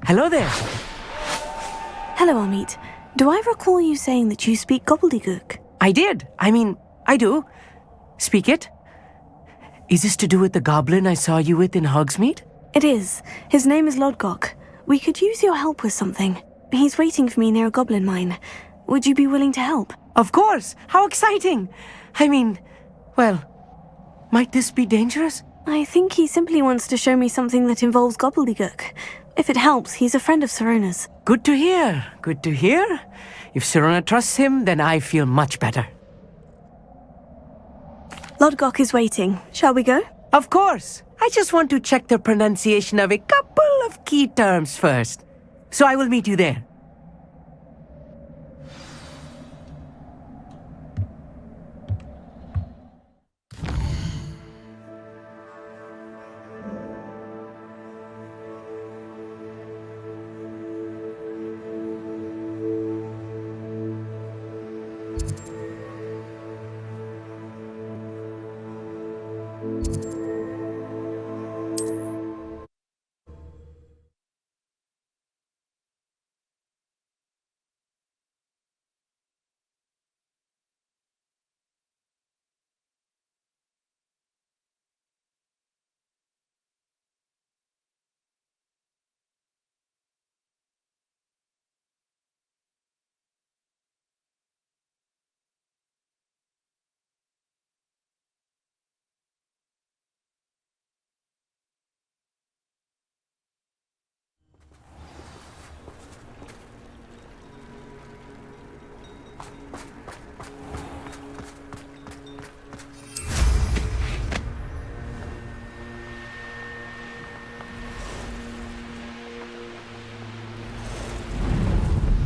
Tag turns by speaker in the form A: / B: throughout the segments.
A: Hello there.
B: Hello, Amit. Do I recall you saying that you speak Gobbledegook?
A: I did. I do. Speak it. Is this to do with the goblin I saw you with in Hogsmeade?
B: It is. His name is Lodgok. We could use your help with something. He's waiting for me near a goblin mine. Would you be willing to help?
A: Of course. How exciting. Might this be dangerous?
B: I think he simply wants to show me something that involves Gobbledegook. If it helps, he's a friend of Sirona's.
A: Good to hear. Good to hear. If Sirona trusts him, then I feel much better.
B: Lodgok is waiting. Shall we go?
A: Of course. I just want to check the pronunciation of a couple of key terms first. So I will meet you there.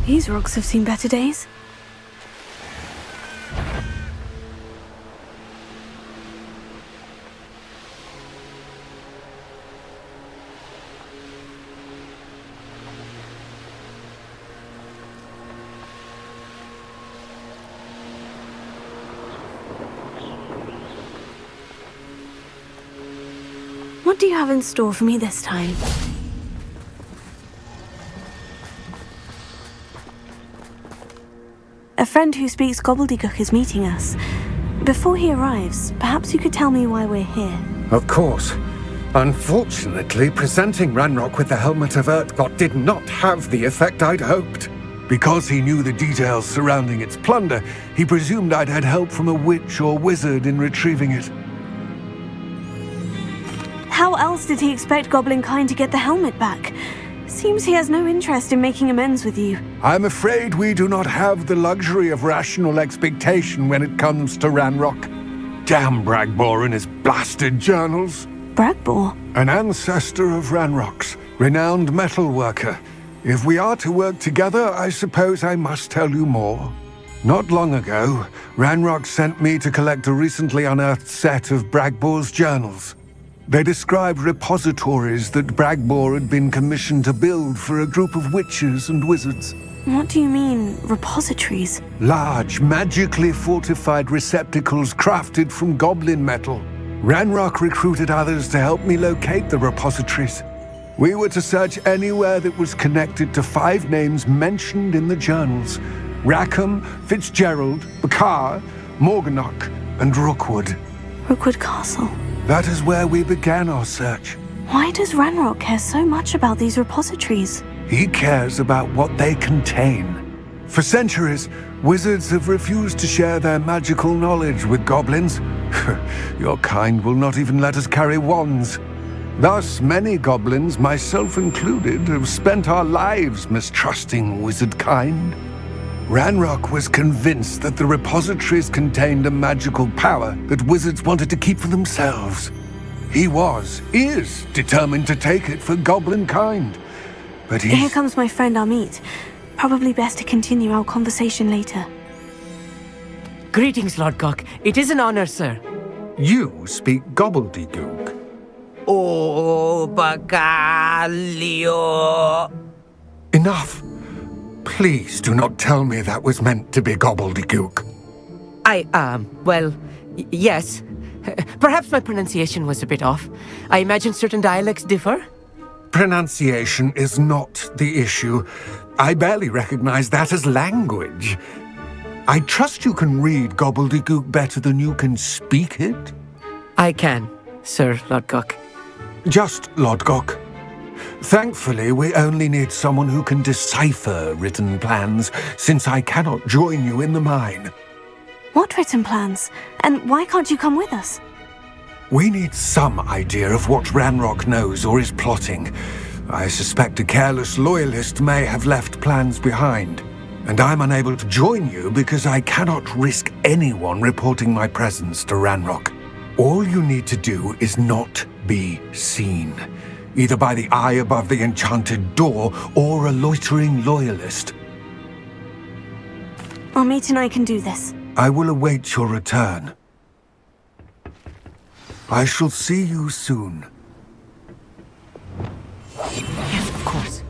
B: These rocks have seen better days. What do you have in store for me this time? A friend who speaks Gobbledegook is meeting us. Before he arrives, perhaps you could tell me why we're here.
C: Of course. Unfortunately, presenting Ranrock with the Helmet of Urtkot did not have the effect I'd hoped. Because he knew the details surrounding its plunder, he presumed I'd had help from a witch or wizard in retrieving it.
B: How else did he expect Goblinkind to get the helmet back? Seems he has no interest in making amends with you.
C: I'm afraid we do not have the luxury of rational expectation when it comes to Ranrock. Damn Bragbor and his blasted journals.
B: Bragbor?
C: An ancestor of Ranrock's, renowned metalworker. If we are to work together, I suppose I must tell you more. Not long ago, Ranrock sent me to collect a recently unearthed set of Bragbor's journals. They described repositories that Bragbor had been commissioned to build for a group of witches and wizards.
B: What do you mean, repositories?
C: Large, magically fortified receptacles crafted from goblin metal. Ranrock recruited others to help me locate the repositories. We were to search anywhere that was connected to 5 names mentioned in the journals: Rackham, Fitzgerald, Bakar, Morganach, and Rookwood.
B: Rookwood Castle.
C: That is where we began our search.
B: Why does Ranrock care so much about these repositories?
C: He cares about what they contain. For centuries, wizards have refused to share their magical knowledge with goblins. Your kind will not even let us carry wands. Thus, many goblins, myself included, have spent our lives mistrusting wizard kind. Ranrock was convinced that the repositories contained a magical power that wizards wanted to keep for themselves. He is determined to take it for goblin kind. But
B: Here comes my friend Amit. Probably best to continue our conversation later.
A: Greetings, Lodgok. It is an honor, sir.
C: You speak Gobbledegook.
A: Oh, Bagalio.
C: Enough. Please do not tell me that was meant to be Gobbledegook.
A: Yes. Perhaps my pronunciation was a bit off. I imagine certain dialects differ.
C: Pronunciation is not the issue. I barely recognize that as language. I trust you can read Gobbledegook better than you can speak it?
A: I can, Sir Lodgok.
C: Just Lodgok. Thankfully, we only need someone who can decipher written plans, since I cannot join you in the mine.
B: What written plans? And why can't you come with us?
C: We need some idea of what Ranrock knows or is plotting. I suspect a careless loyalist may have left plans behind. And I'm unable to join you because I cannot risk anyone reporting my presence to Ranrock. All you need to do is not be seen, either by the eye above the enchanted door or a loitering loyalist.
B: Amit and I can do this.
C: I will await your return. I shall see you soon.
A: Yes, of course.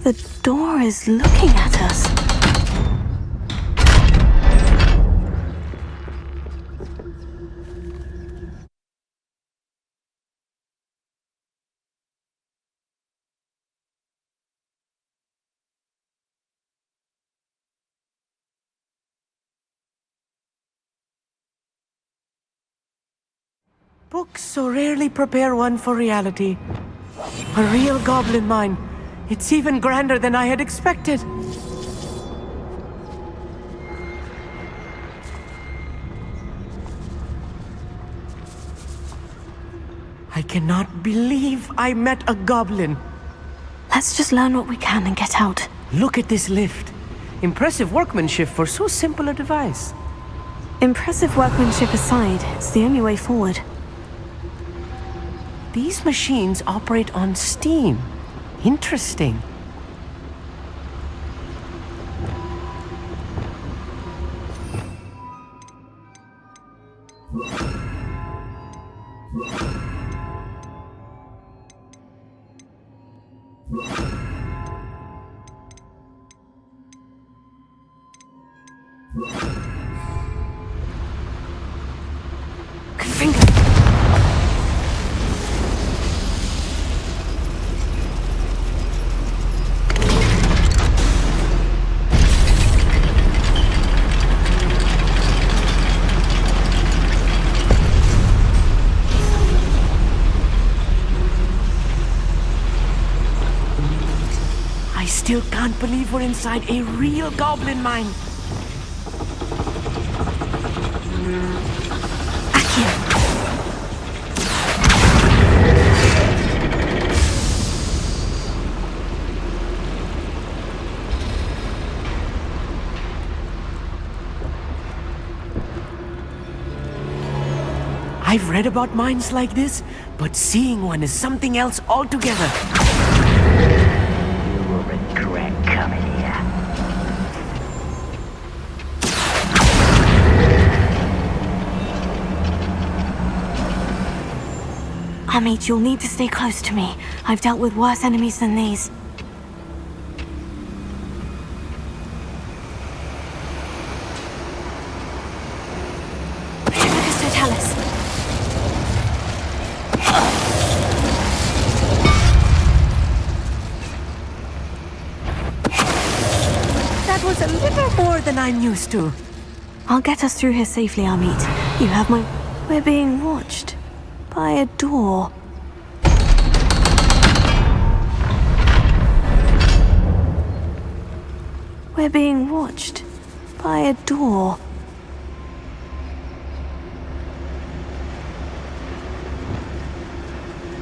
B: The door is looking at us.
A: Books so rarely prepare one for reality. A real goblin mine. It's even grander than I had expected. I cannot believe I met a goblin.
B: Let's just learn what we can and get out.
A: Look at this lift. Impressive workmanship for so simple a device.
B: Impressive workmanship aside, it's the only way forward.
A: These machines operate on steam. Interesting. I still can't believe we're inside a real goblin mine. Akia! I've read about mines like this, but seeing one is something else altogether.
D: Regret coming here.
B: Amit, you'll need to stay close to me. I've dealt with worse enemies than these.
A: That was a little more than I'm used to.
B: I'll get us through here safely, Amit. You have my... We're being watched. By a door. We're being watched. By a door.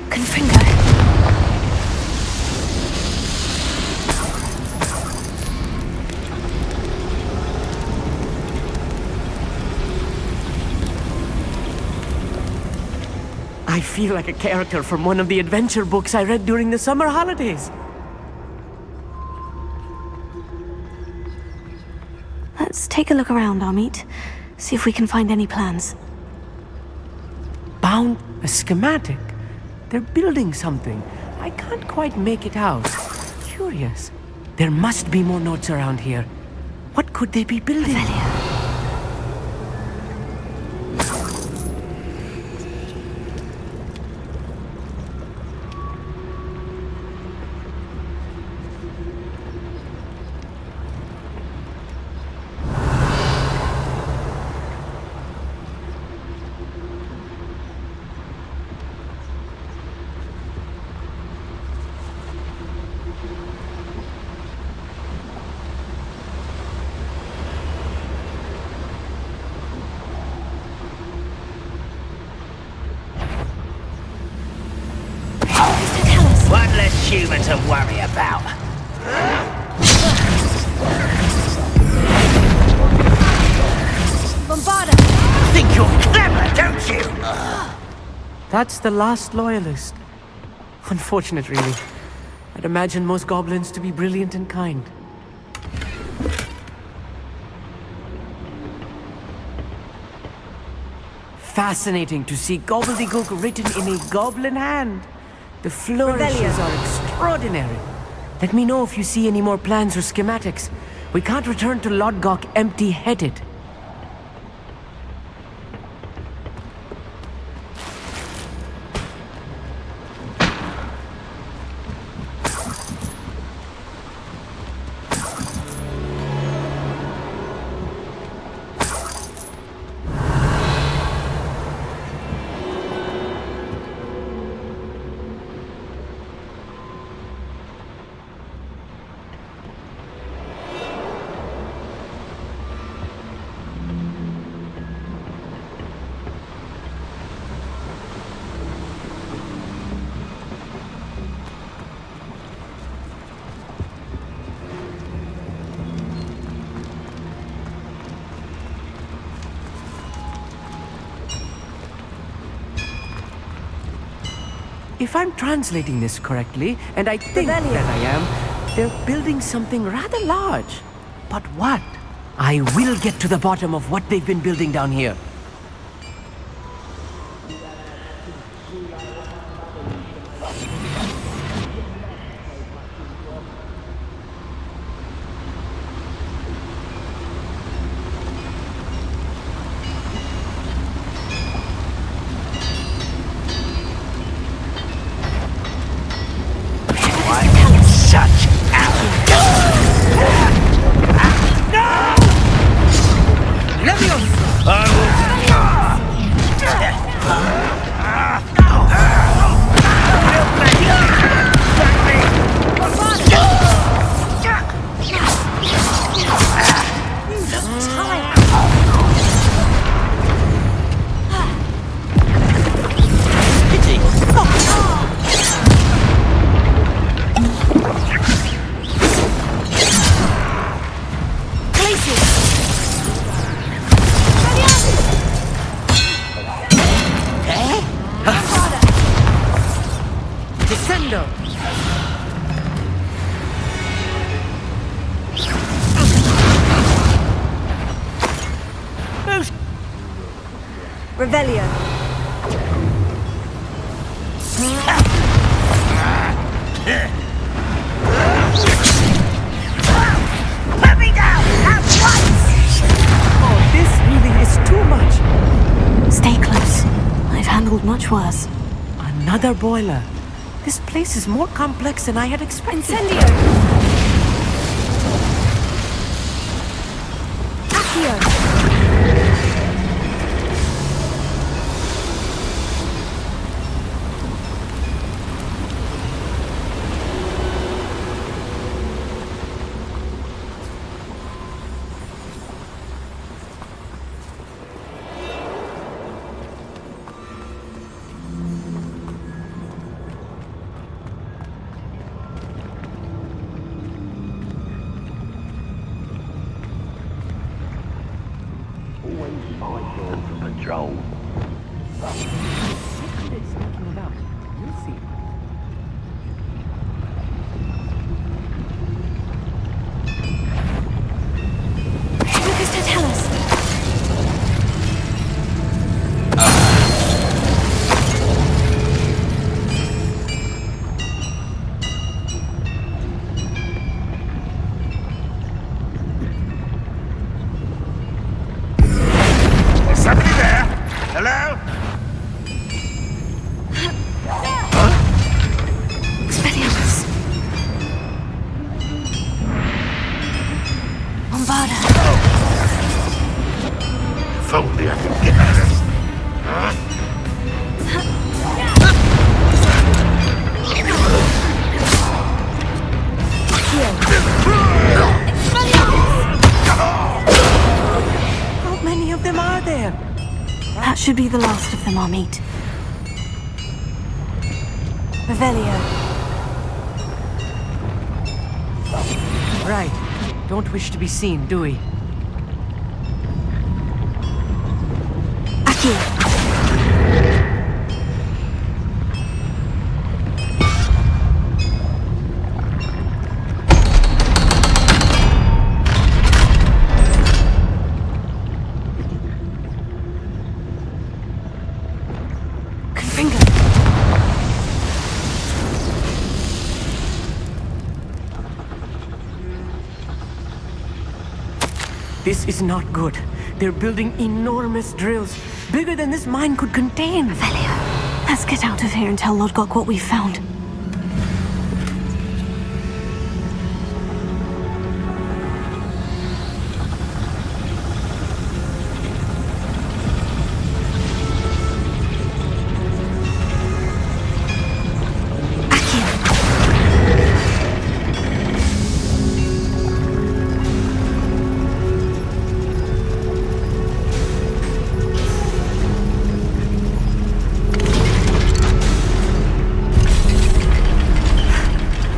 B: Confringo.
A: I feel like a character from one of the adventure books I read during the summer holidays.
B: Let's take a look around, Amit. See if we can find any plans.
A: Bound a schematic. They're building something. I can't quite make it out. Curious. There must be more notes around here. What could they be building?
D: One less human to worry about.
B: Bombarda!
D: Think you're clever, don't you?
A: That's the last loyalist. Unfortunate, really. I'd imagine most goblins to be brilliant and kind. Fascinating to see Gobbledegook written in a goblin hand. The flourishes are extraordinary. Let me know if you see any more plans or schematics. We can't return to Lodgok empty-headed. If I'm translating this correctly, and I think that I am, they're building something rather large. But what? I will get to the bottom of what they've been building down here.
B: Revelio.
D: Put me down at once!
A: Oh, this really is too much.
B: Stay close. I've handled much worse.
A: Another boiler. This place is more complex than I had expected.
B: Incendio! Accio!
D: Patrol.
B: Look
A: How many of them are there?
B: That should be the last of them, Amit. Revelio.
A: Right. Don't wish to be seen, do we?
B: Aki.
A: This is not good. They're building enormous drills, bigger than this mine could contain.
B: Revelio. Let's get out of here and tell Lodgok what we've found.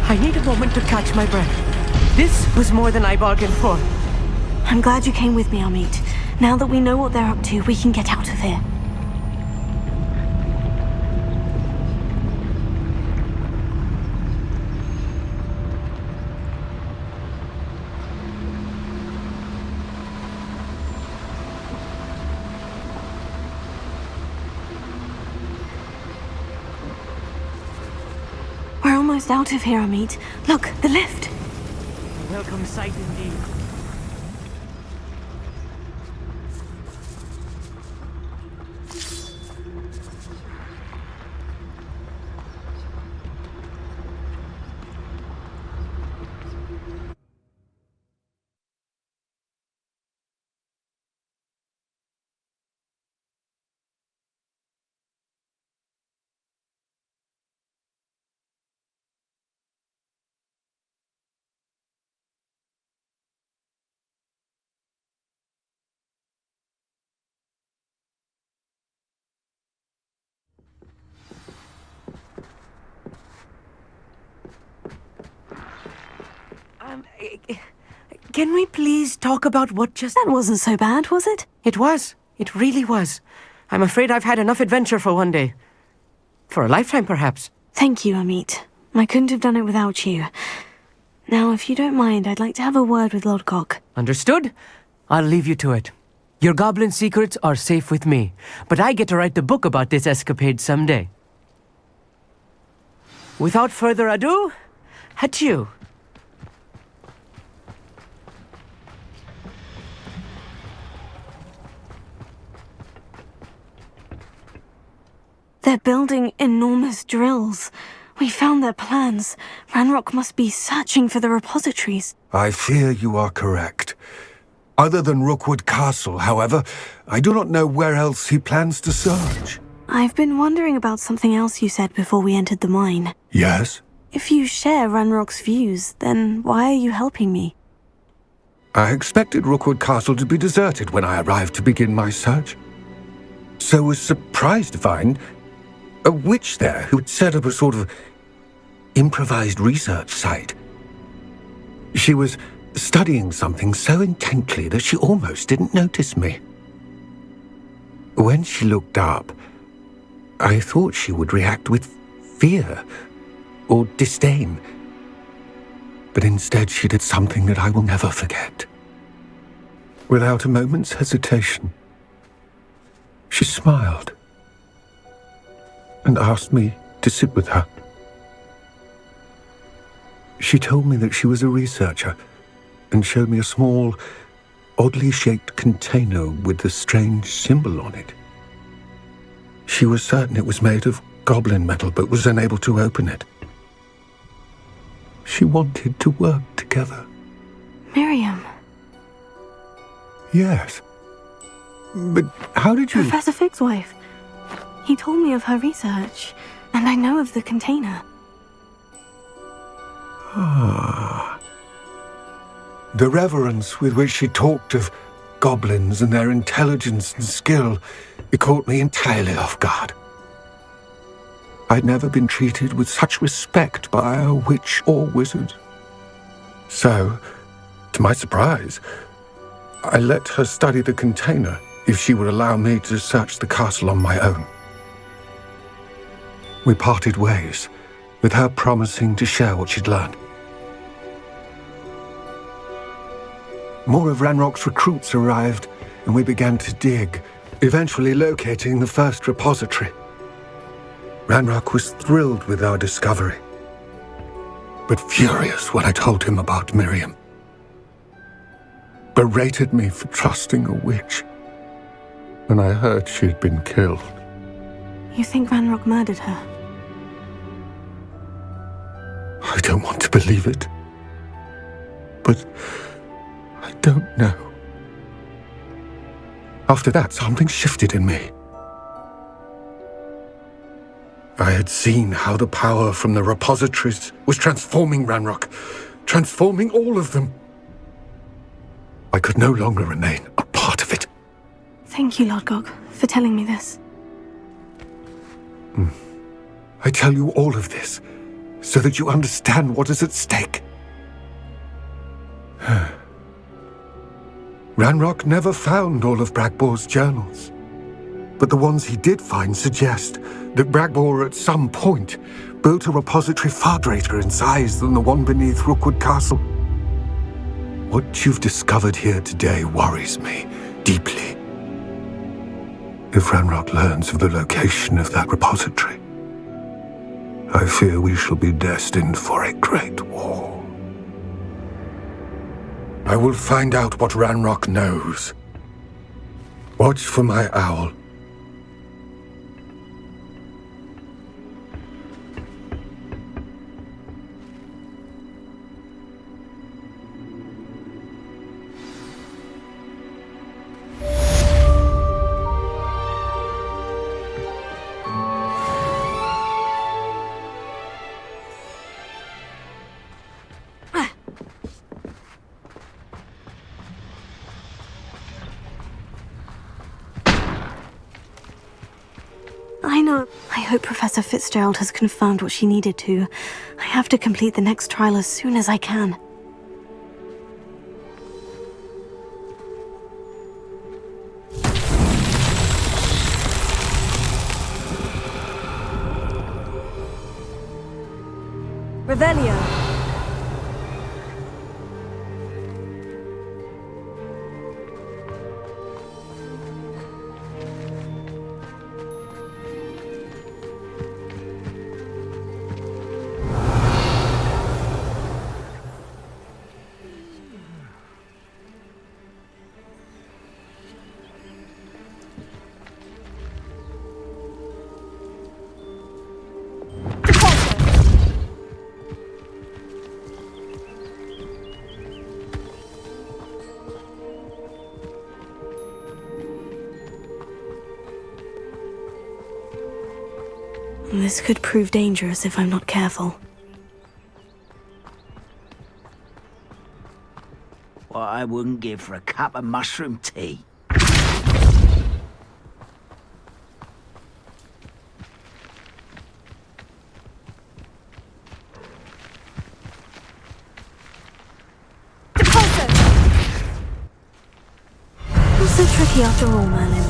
A: I need a moment to catch my breath. This was more than I bargained for.
B: I'm glad you came with me, Amit. Now that we know what they're up to, we can get out of here. We're almost out of here, Amit. Look, the lift.
A: A welcome sight indeed. Can we please talk about what just...
B: That wasn't so bad, was it?
A: It was. It really was. I'm afraid I've had enough adventure for one day. For a lifetime, perhaps.
B: Thank you, Amit. I couldn't have done it without you. Now, if you don't mind, I'd like to have a word with Lodgok.
A: Understood? I'll leave you to it. Your goblin secrets are safe with me, but I get to write the book about this escapade someday. Without further ado, adieu.
B: They're building enormous drills. We found their plans. Ranrock must be searching for the repositories.
C: I fear you are correct. Other than Rookwood Castle, however, I do not know where else he plans to search.
B: I've been wondering about something else you said before we entered the mine.
C: Yes?
B: If you share Ranrock's views, then why are you helping me?
C: I expected Rookwood Castle to be deserted when I arrived to begin my search. So was surprised to find a witch there who had set up a sort of improvised research site. She was studying something so intently that she almost didn't notice me. When she looked up, I thought she would react with fear or disdain. But instead she did something that I will never forget. Without a moment's hesitation, she smiled and asked me to sit with her. She told me that she was a researcher and showed me a small, oddly shaped container with a strange symbol on it. She was certain it was made of goblin metal, but was unable to open it. She wanted to work together.
B: Miriam.
C: Yes. But how did you...
B: Professor Fig's wife. He told me of her research, and I know of the container.
C: Ah. The reverence with which she talked of goblins and their intelligence and skill, it caught me entirely off guard. I'd never been treated with such respect by a witch or wizard. So, to my surprise, I let her study the container if she would allow me to search the castle on my own. We parted ways, with her promising to share what she'd learned. More of Ranrock's recruits arrived, and we began to dig, eventually locating the first repository. Ranrock was thrilled with our discovery, but furious when I told him about Miriam. Berated me for trusting a witch, and I heard she'd been killed.
B: You think Ranrock murdered her?
C: I don't want to believe it, but I don't know. After that, something shifted in me. I had seen how the power from the repositories was transforming Ranrock, transforming all of them. I could no longer remain a part of it.
B: Thank you, Lodgok, for telling me this.
C: I tell you all of this so that you understand what is at stake. Ranrock never found all of Bragbor's journals, but the ones he did find suggest that Bragbor at some point built a repository far greater in size than the one beneath Rookwood Castle. What you've discovered here today worries me deeply. If Ranrock learns of the location of that repository, I fear we shall be destined for a great war. I will find out what Ranrock knows. Watch for my owl.
B: I hope Professor Fitzgerald has confirmed what she needed to. I have to complete the next trial as soon as I can. Revelio. This could prove dangerous if I'm not careful.
D: What I wouldn't give for a cup of mushroom tea.
B: Not so tricky after all, Merlin.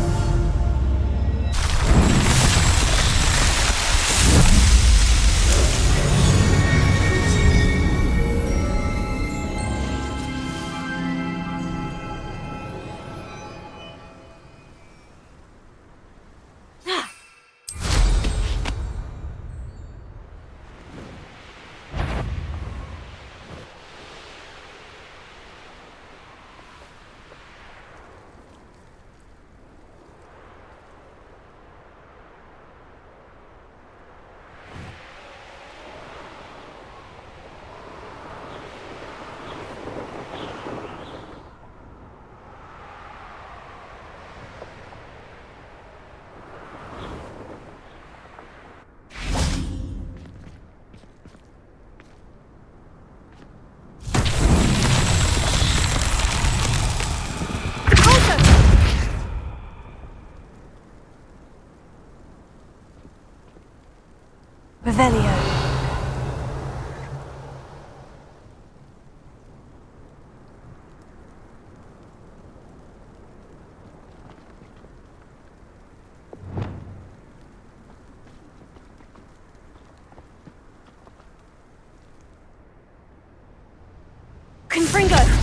B: Fringo!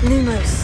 B: Lumos.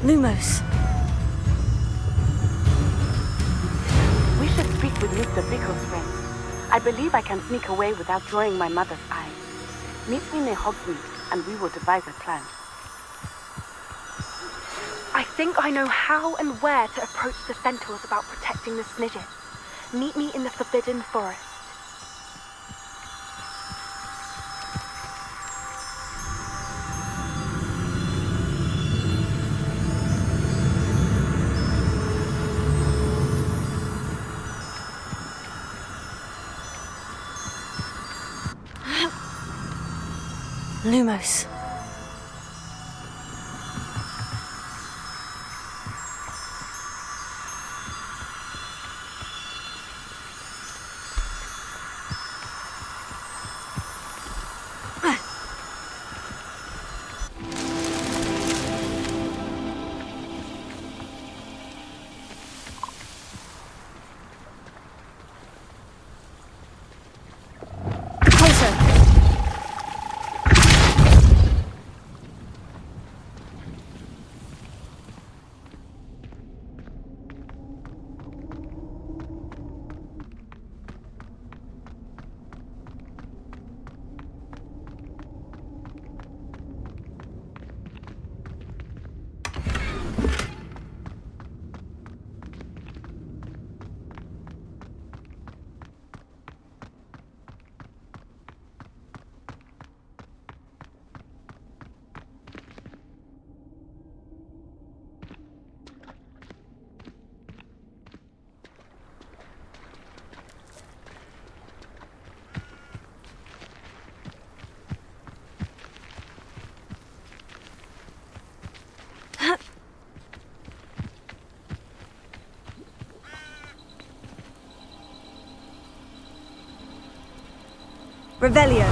B: Lumos.
E: We should speak with Mr. Bickle's friends. I believe I can sneak away without drawing my mother's eye. Meet me near Hogsmeade, and we will devise a plan.
F: I think I know how and where to approach the centaurs about protecting the Snidgets. Meet me in the Forbidden Forest.
B: Lumos. Revelio.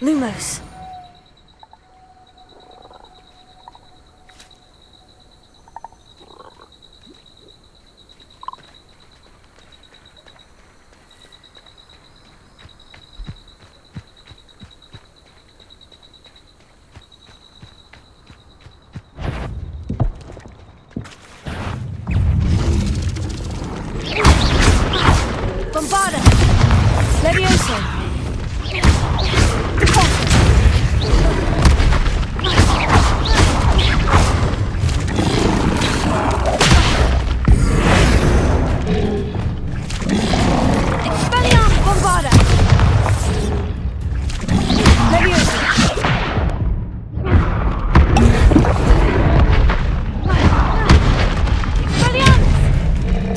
B: Lumos. Bombarda! Levioso! Expelliarmus Bombarda! Levioso! Expelliarmus!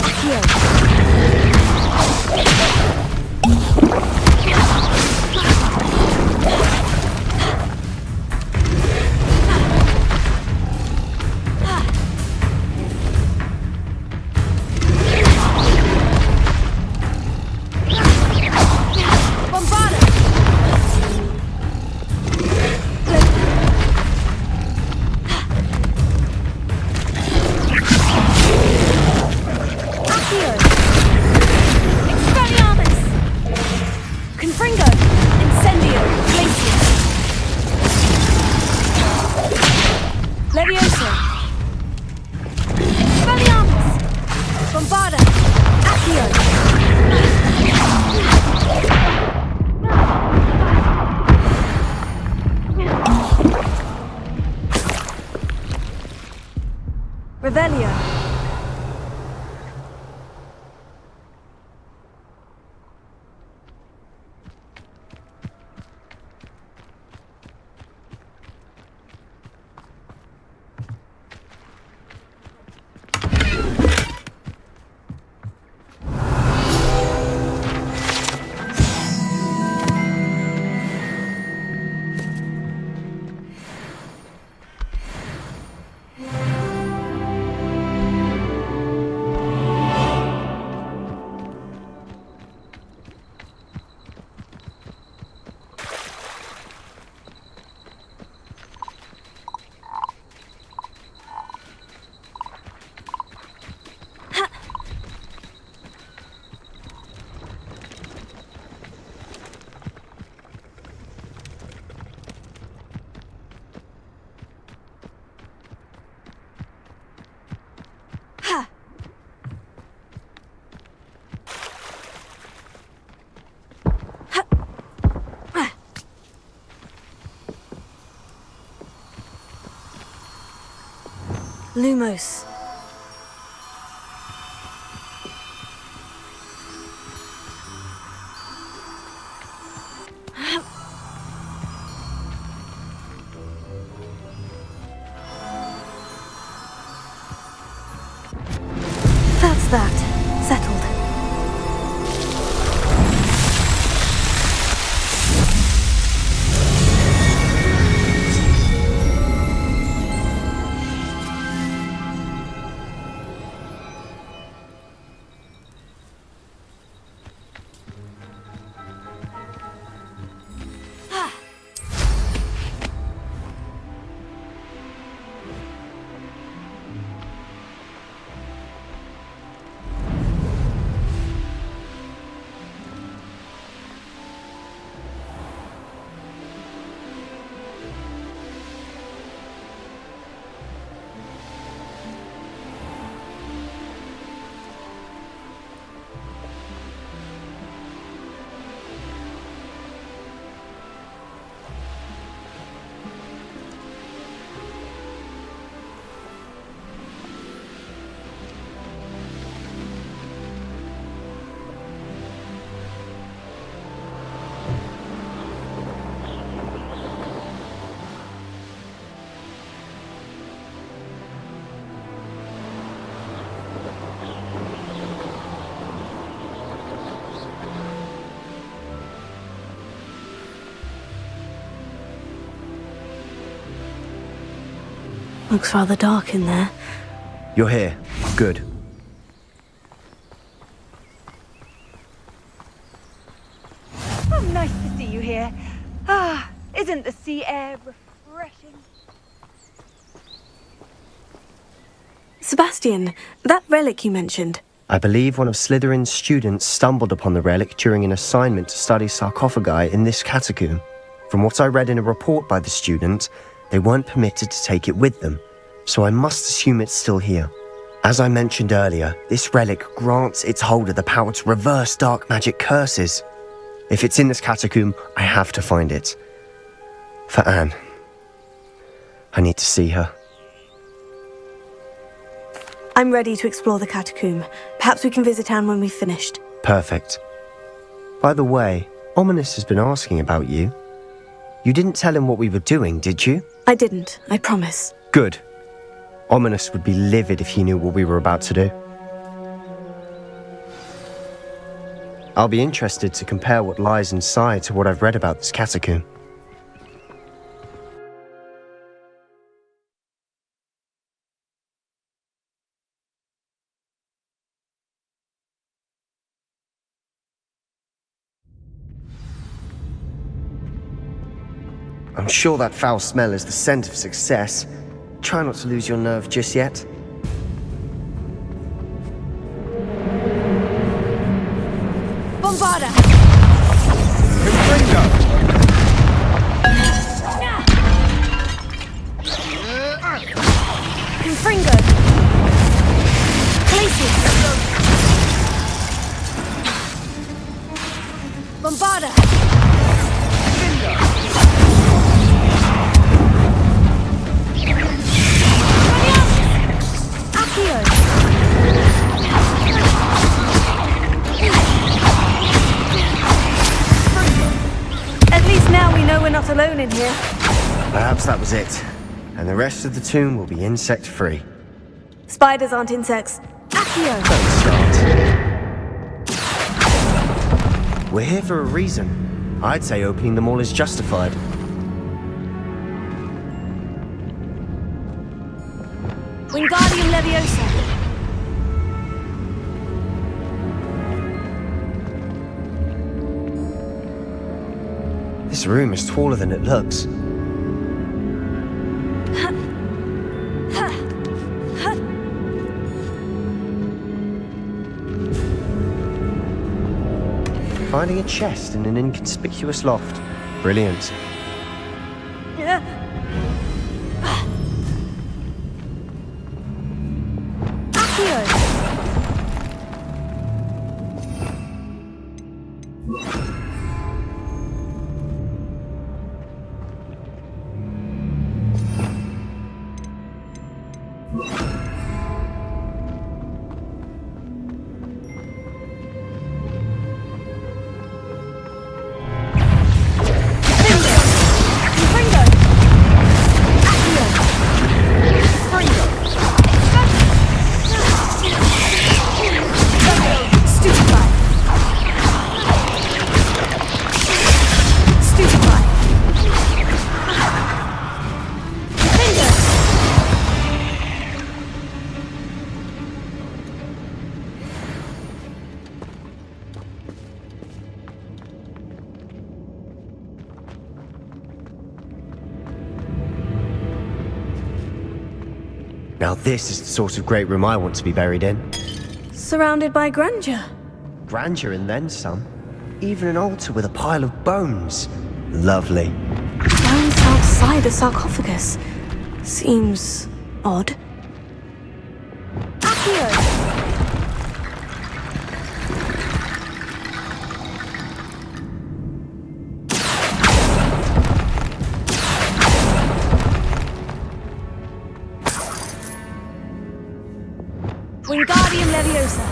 B: Accio! Bombarda! Accio! Expelliarmus! Confringo! Incendio! Glacius! Levioso! Expelliarmus! Bombarda! Accio! Revelio! Ha! Ha! Ah! Lumos. That's that. Settled. Looks rather dark in there.
G: You're here. Good.
H: Oh, nice to see you here. Ah, isn't the sea air refreshing?
B: Sebastian, that relic you mentioned.
G: I believe one of Slytherin's students stumbled upon the relic during an assignment to study sarcophagi in this catacomb. From what I read in a report by the student, they weren't permitted to take it with them, so I must assume it's still here. As I mentioned earlier, this relic grants its holder the power to reverse dark magic curses. If it's in this catacomb, I have to find it. For Anne. I need to see her.
B: I'm ready to explore the catacomb. Perhaps we can visit Anne when we've finished.
G: Perfect. By the way, Ominous has been asking about you. You didn't tell him what we were doing, did you?
B: I didn't, I promise.
G: Good. Ominous would be livid if he knew what we were about to do. I'll be interested to compare what lies inside to what I've read about this catacomb. I'm sure that foul smell is the scent of success. Try not to lose your nerve just yet.
H: Bombarda! Confringo! Glacius! Bombarda!
B: At least now we know we're not alone in here.
G: Perhaps that was it. And the rest of the tomb will be insect-free.
B: Spiders aren't insects. Accio!
G: Don't start. We're here for a reason. I'd say opening them all is justified.
B: Wingardium Leviosa.
G: This room is taller than it looks. Finding a chest in an inconspicuous loft. Brilliant. Now this is the sort of great room I want to be buried in.
B: Surrounded by grandeur.
G: Grandeur and then some. Even an altar with a pile of bones. Lovely.
B: Bones outside a sarcophagus. Seems odd. Accio! Wingardium Leviosa.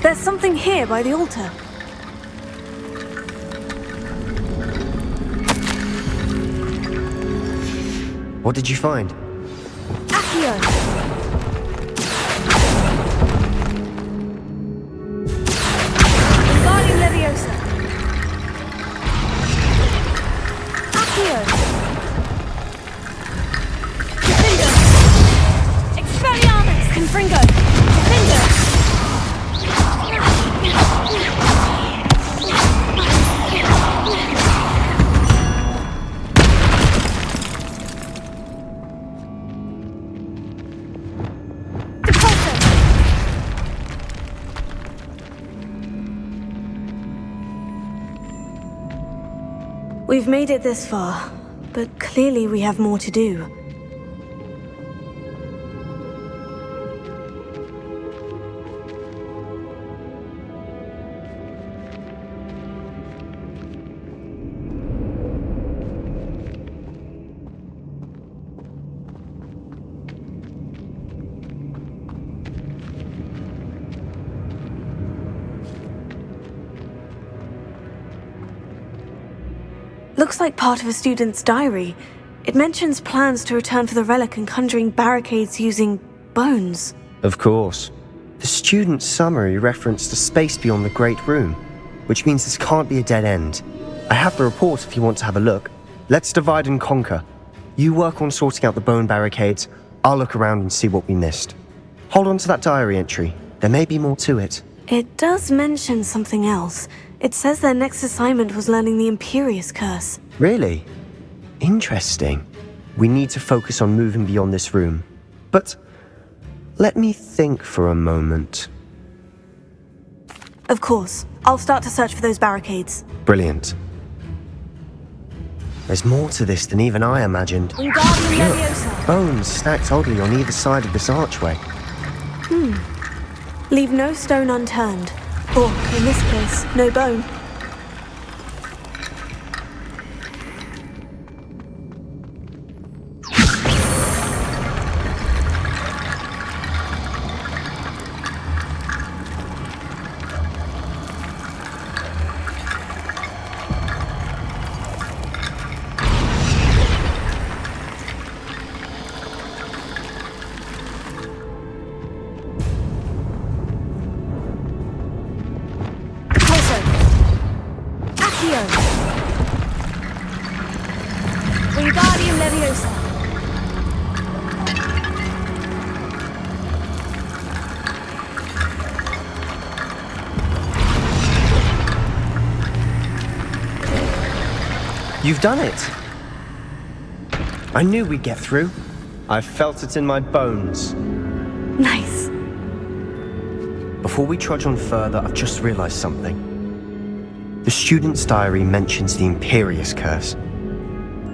B: There's something here by the altar.
G: What did you find?
B: Accio! Wingardium Leviosa. Accio! Confringo! Expelliarmus! Confringo! Confringo! We've made it this far, but clearly we have more to do. Looks like part of a student's diary. It mentions plans to return for the relic and conjuring barricades using bones.
G: Of course. The student's summary referenced a space beyond the Great Room, which means this can't be a dead end. I have the report if you want to have a look. Let's divide and conquer. You work on sorting out the bone barricades, I'll look around and see what we missed. Hold on to that diary entry. There may be more to it.
B: It does mention something else. It says their next assignment was learning the Imperious Curse.
G: Really? Interesting. We need to focus on moving beyond this room. But let me think for a moment.
B: Of course. I'll start to search for those barricades.
G: Brilliant. There's more to this than even I imagined.
B: Wingardium Leviosa.
G: Bones stacked oddly on either side of this archway.
B: Leave no stone unturned. Or, in this case, no bone. Wingardium Leviosa.
G: You've done it! I knew we'd get through. I felt it in my bones.
B: Nice.
G: Before we trudge on further, I've just realized something. The student's diary mentions the Imperious Curse.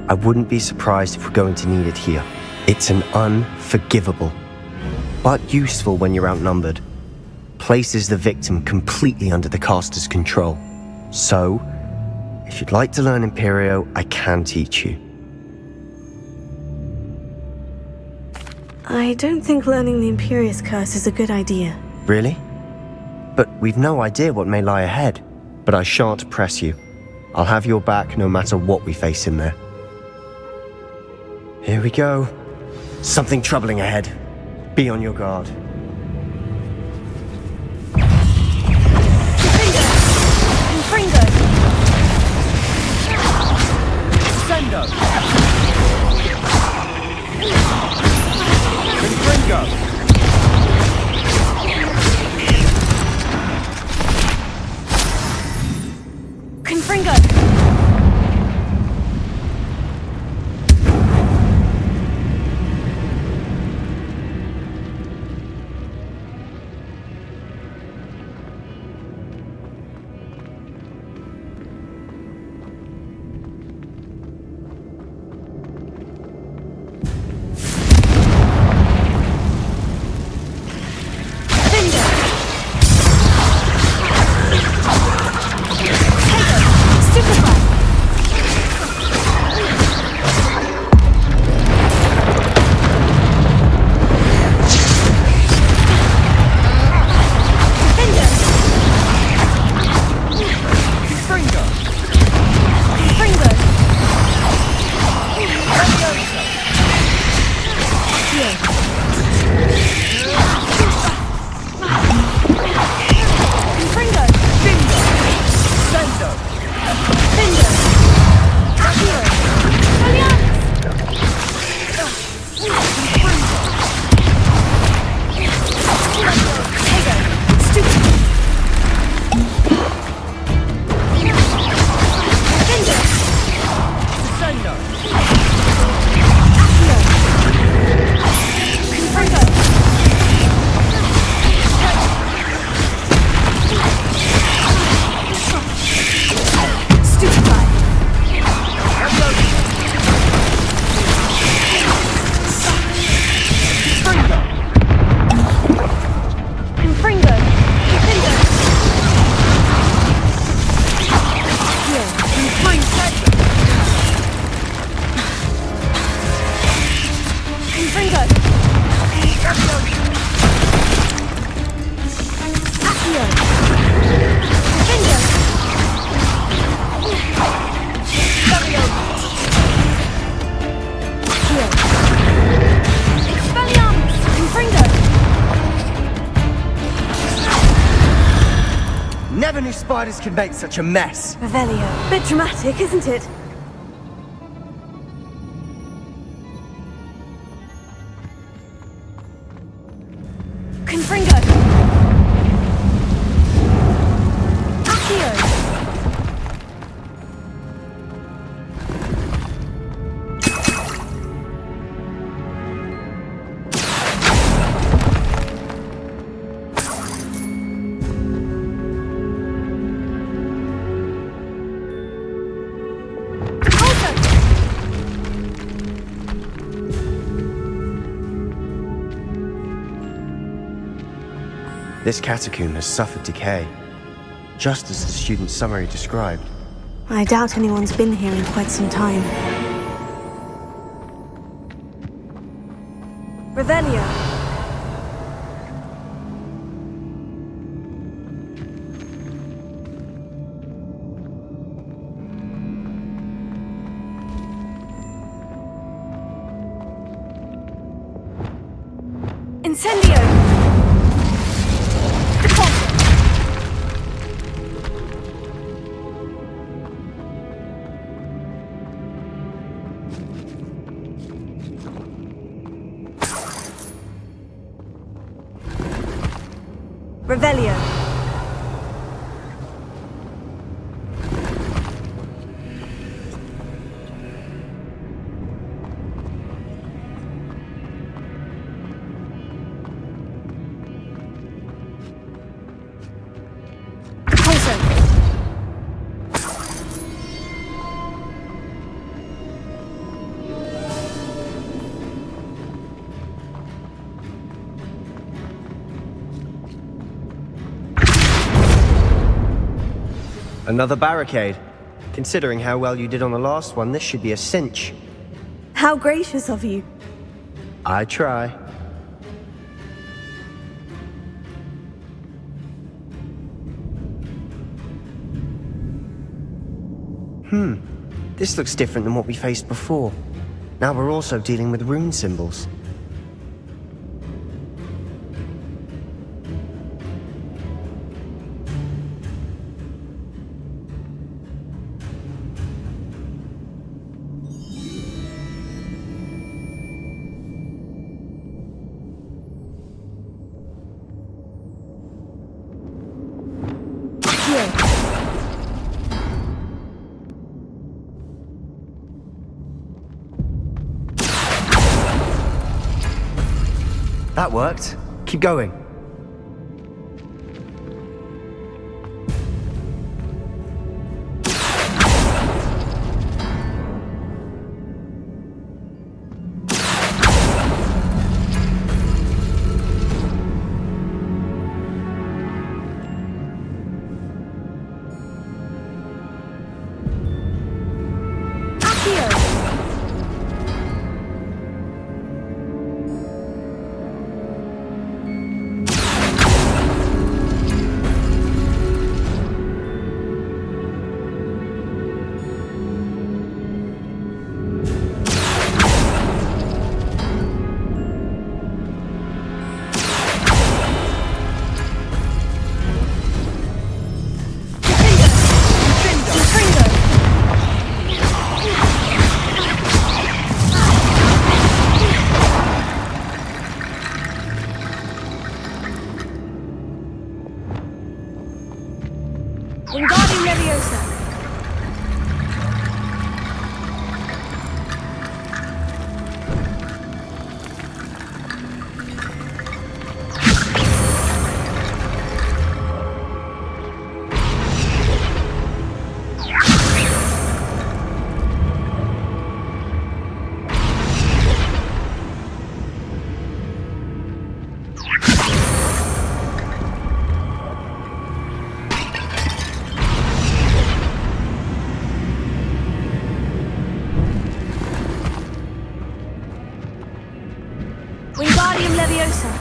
G: I wouldn't be surprised if we're going to need it here. It's an unforgivable, but useful when you're outnumbered. Places the victim completely under the caster's control. So, if you'd like to learn Imperio, I can teach you.
B: I don't think learning the Imperious Curse is a good idea.
G: Really? But we've no idea what may lie ahead. But I shan't press you. I'll have your back no matter what we face in there. Here we go. Something troubling ahead. Be on your guard.
B: Confringo!
G: Sendo! Confringo!
B: Confringo!
G: Never knew spiders could make such a mess.
B: Revelio. Bit dramatic, isn't it? Confringo. Accio.
G: This catacomb has suffered decay, just as the student's summary described.
B: I doubt anyone's been here in quite some time. Revelio. Incendio. Revelio.
G: Another barricade. Considering how well you did on the last one, this should be a cinch.
B: How gracious of you.
G: I try. This looks different than what we faced before. Now we're also dealing with rune symbols. That worked. Keep going.
B: Wingardium Leviosa. Wingardium Leviosa.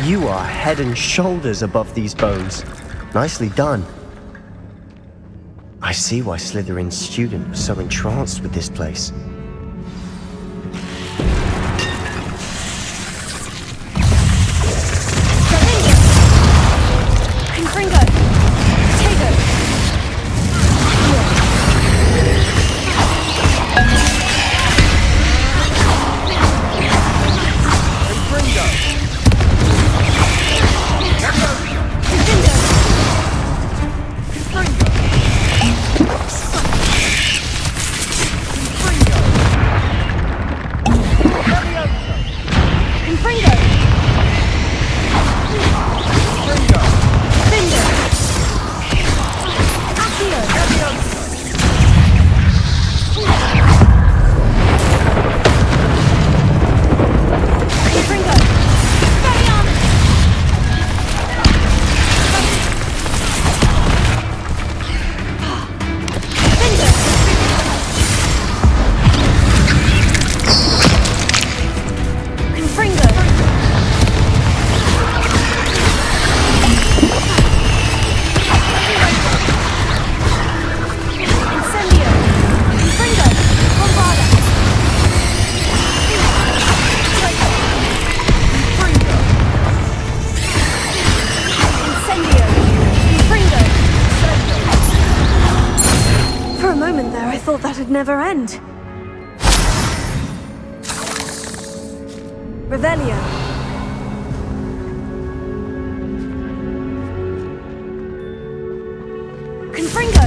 G: You are head and shoulders above these bones. Nicely done. I see why Slytherin's student was so entranced with this place.
B: would never end. Revelio. Confringo!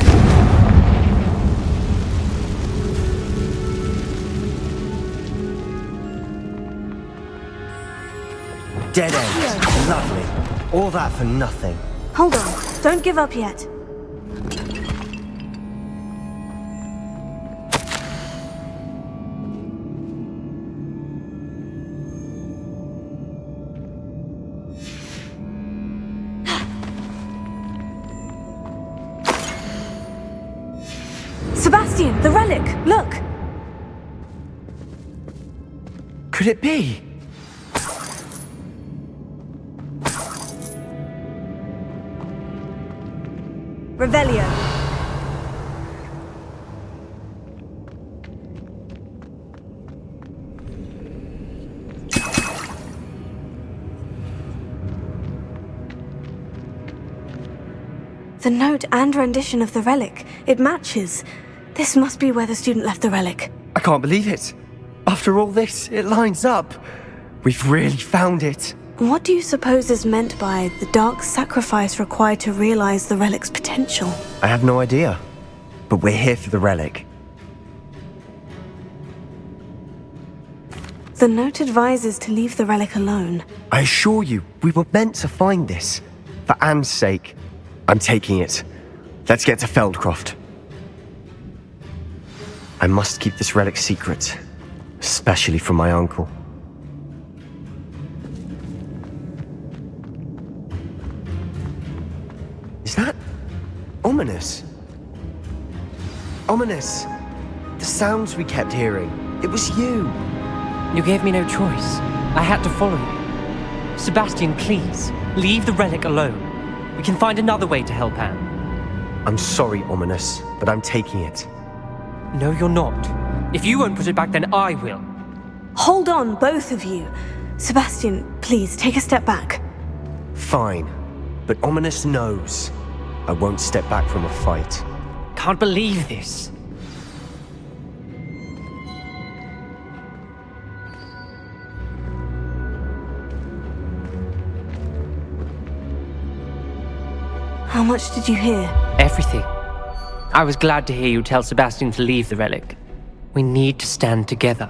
G: Dead end. Lovely. All that for nothing.
B: Hold on. Don't give up yet. Sebastian, the relic! Look!
G: Could it be?
B: Revelio. The note and rendition of the relic. It matches. This must be where the student left the relic.
G: I can't believe it. After all this, it lines up. We've really found it.
B: What do you suppose is meant by the dark sacrifice required to realize the relic's potential?
G: I have no idea. But we're here for the relic.
B: The note advises to leave the relic alone.
G: I assure you, we were meant to find this. For Anne's sake. I'm taking it. Let's get to Feldcroft. I must keep this relic secret. Especially from my uncle. Is that ominous? Ominous! The sounds we kept hearing. It was you!
A: You gave me no choice. I had to follow you. Sebastian, please, leave the relic alone. We can find another way to help Anne.
G: I'm sorry, Ominous, but I'm taking it.
A: No, you're not. If you won't put it back, then I will.
B: Hold on, both of you. Sebastian, please, take a step back.
G: Fine, but Ominous knows. I won't step back from a fight.
A: Can't believe this.
B: How much did you hear?
A: Everything. I was glad to hear you tell Sebastian to leave the relic. We need to stand together.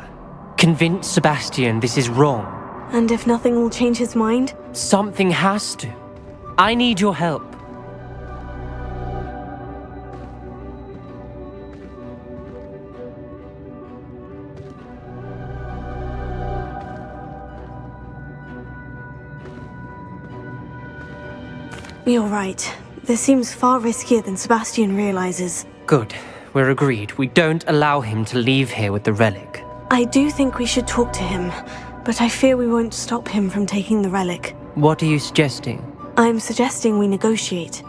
A: Convince Sebastian this is wrong.
B: And if nothing will change his mind?
A: Something has to. I need your help.
B: You're right. This seems far riskier than Sebastian realizes.
A: Good. We're agreed. We don't allow him to leave here with the relic.
B: I do think we should talk to him, but I fear we won't stop him from taking the relic.
A: What are you suggesting?
B: I'm suggesting we negotiate.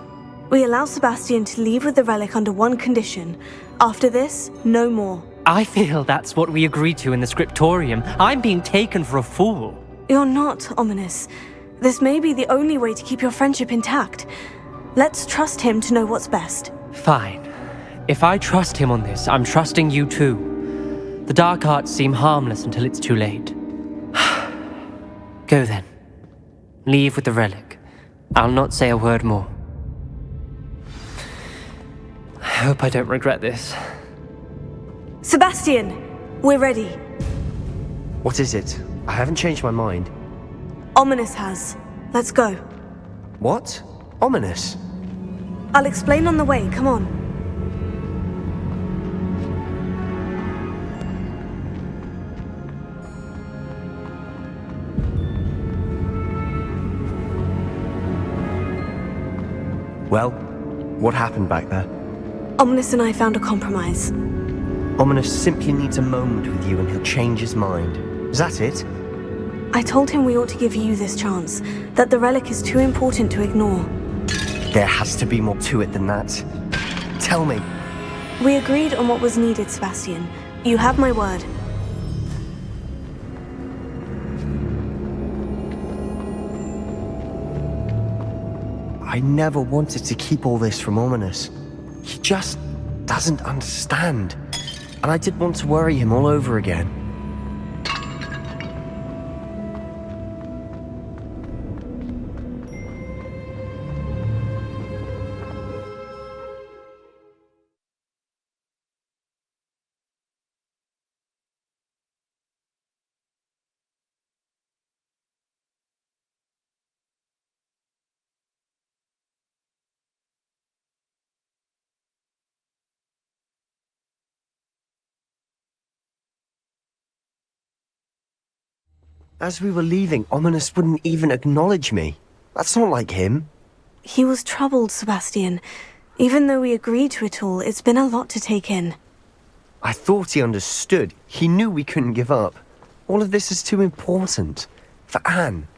B: We allow Sebastian to leave with the relic under one condition. After this, no more.
A: I feel that's what we agreed to in the scriptorium. I'm being taken for a fool.
B: You're not, Ominous. This may be the only way to keep your friendship intact. Let's trust him to know what's best.
A: Fine. If I trust him on this, I'm trusting you too. The dark arts seem harmless until it's too late. Go then. Leave with the relic. I'll not say a word more. I hope I don't regret this.
B: Sebastian! We're ready.
G: What is it? I haven't changed my mind.
B: Ominous has. Let's go.
G: What? Ominous?
B: I'll explain on the way, come on.
G: Well, what happened back there?
B: Ominous and I found a compromise.
G: Ominous simply needs a moment with you and he'll change his mind. Is that it?
B: I told him we ought to give you this chance, that the relic is too important to ignore.
G: There has to be more to it than that. Tell me.
B: We agreed on what was needed, Sebastian. You have my word.
G: I never wanted to keep all this from Ominous. He just doesn't understand. and I did want to worry him all over again. As we were leaving, Ominous wouldn't even acknowledge me. That's not like him.
B: He was troubled, Sebastian. Even though we agreed to it all, it's been a lot to take in.
G: I thought he understood. He knew we couldn't give up. All of this is too important. For Anne.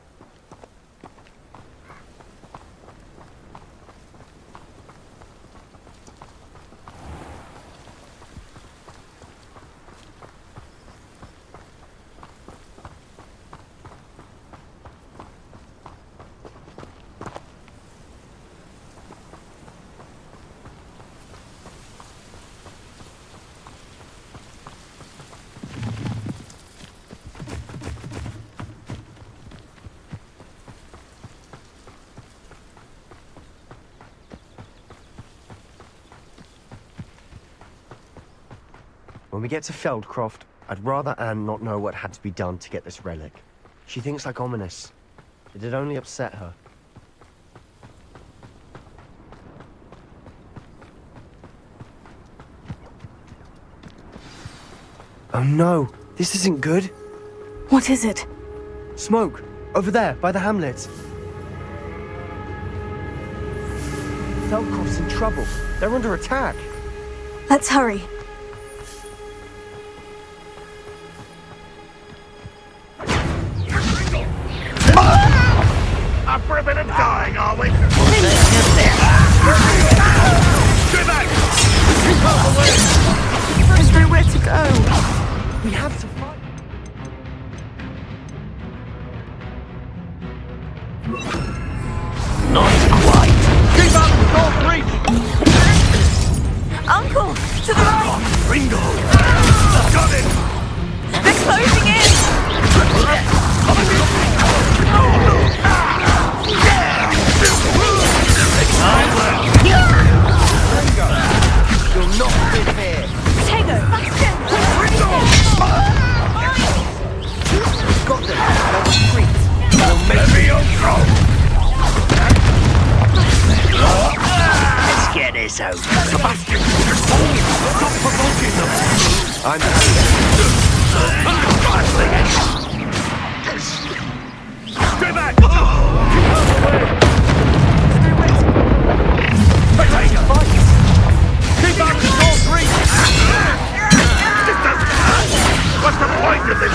G: When we get to Feldcroft, I'd rather Anne not know what had to be done to get this relic. She thinks like Ominous. It'd only upset her. Oh no, this isn't good.
B: What is it?
G: Smoke! Over there, by the hamlet. Feldcroft's in trouble. They're under attack.
B: Let's hurry.
D: Up for a bit of dying, are we?
A: Stay back! There's nowhere to go.
G: We have to fight.
D: Not quite. Keep up! Don't reach!
B: Uncle! To the right!
D: Ringo! Got it!
B: They're closing in!
G: You'll not fit here.
B: Tego! Bastion!
G: We've got them. They'll retreat. They'll make
D: Let's get this out. Sebastian! Stop provoking them!
G: I'm
D: Stay back! Keep out of the way! Potato! Keep out of the cold reach! This doesn't hurt! What's the point of this?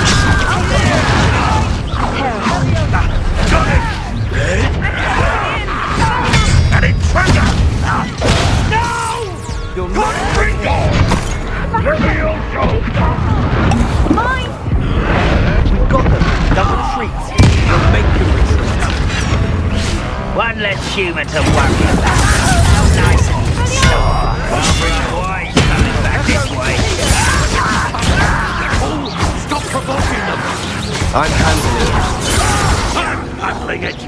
D: Got it! And it trigger! No!
G: You'll not
D: Ringo!
B: Mine!
G: We've got them. They'll retreat. They'll make you retreat.
D: One less human to worry about. How nice of you. Boy, coming back this way. Oh, stop provoking them.
G: I'm handling it.
D: I'm handling it.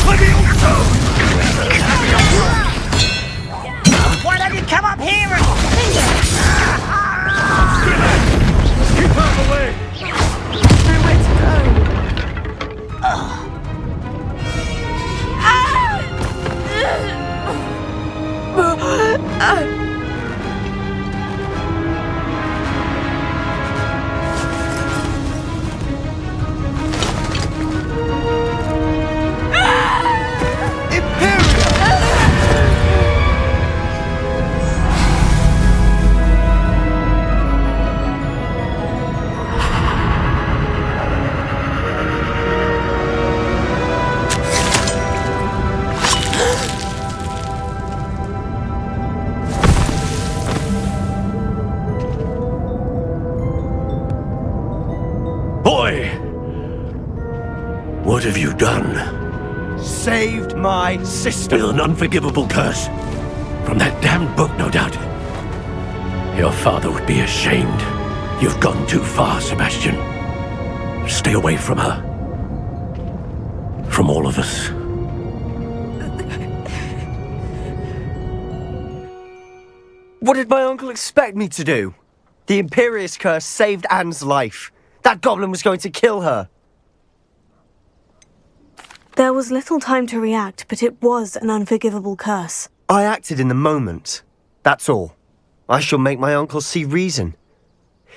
D: Let me also. Why don't you come up here and... Keep out of the way.
A: Nowhere to go.
D: Boy! What have you done?
G: Saved my sister.
D: With an unforgivable curse. From that damned book, no doubt.
I: Your father would be ashamed. You've gone too far, Sebastian. Stay away from her. From all of us.
G: What did my uncle expect me to do? The Imperious Curse saved Anne's life. That goblin was going to kill her.
B: There was little time to react, but it was an unforgivable curse.
G: I acted in the moment. That's all. I shall make my uncle see reason.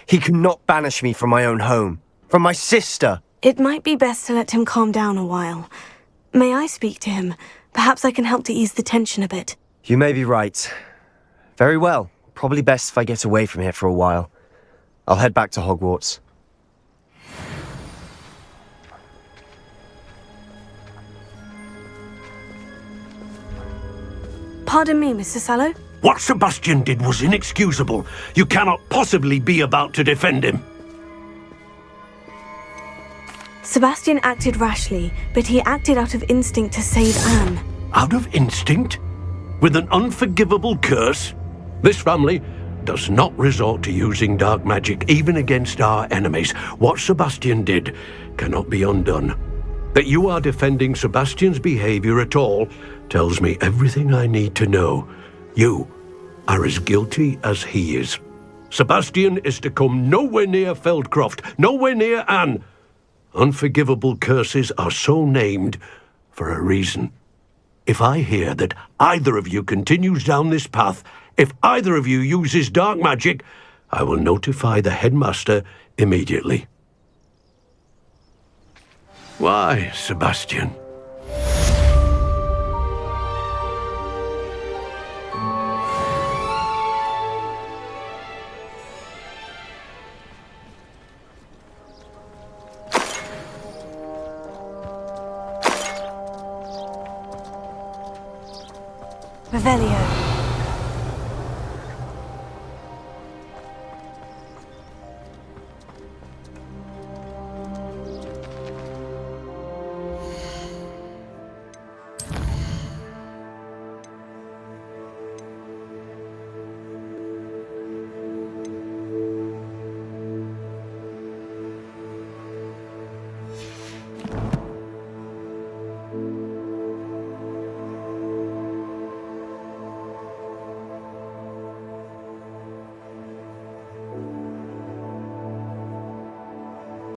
G: He cannot banish me from my own home. From my sister.
B: It might be best to let him calm down a while. May I speak to him? Perhaps I can help to ease the tension a bit.
G: You may be right. Very well. Probably best if I get away from here for a while. I'll head back to Hogwarts.
B: Pardon me, Mr. Sallow?
I: What Sebastian did was inexcusable. You cannot possibly be about to defend him.
B: Sebastian acted rashly, but he acted out of instinct to save Anne.
I: Out of instinct? With an unforgivable curse? This family does not resort to using dark magic even against our enemies. What Sebastian did cannot be undone. That you are defending Sebastian's behavior at all tells me everything I need to know. You are as guilty as he is. Sebastian is to come nowhere near Feldcroft, nowhere near Anne. Unforgivable curses are so named for a reason. If I hear that either of you continues down this path, if either of you uses dark magic, I will notify the headmaster immediately. Why, Sebastian?
B: Revelio.